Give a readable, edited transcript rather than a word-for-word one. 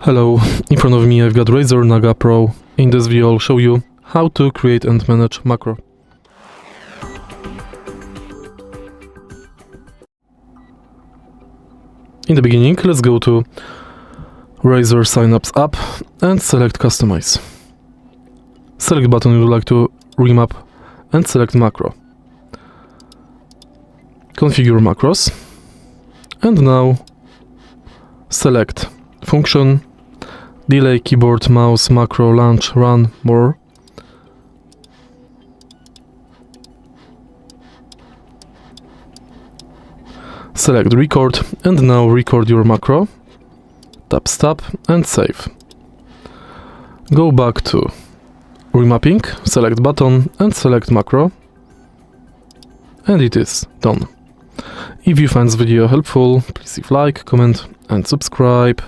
Hello, in front of me I've got RAZER NAGA PRO. In this video I'll show you how to create and manage macro. In the beginning, let's go to Razer Synapse app and select Customize. Select button you would like to remap and select macro. Configure macros and now select function, delay, keyboard, mouse, macro, launch, run, more. Select record and now record your macro. Tap stop and save. Go back to remapping, select button and select macro. And it is done. If you find this video helpful, please leave like, comment and subscribe.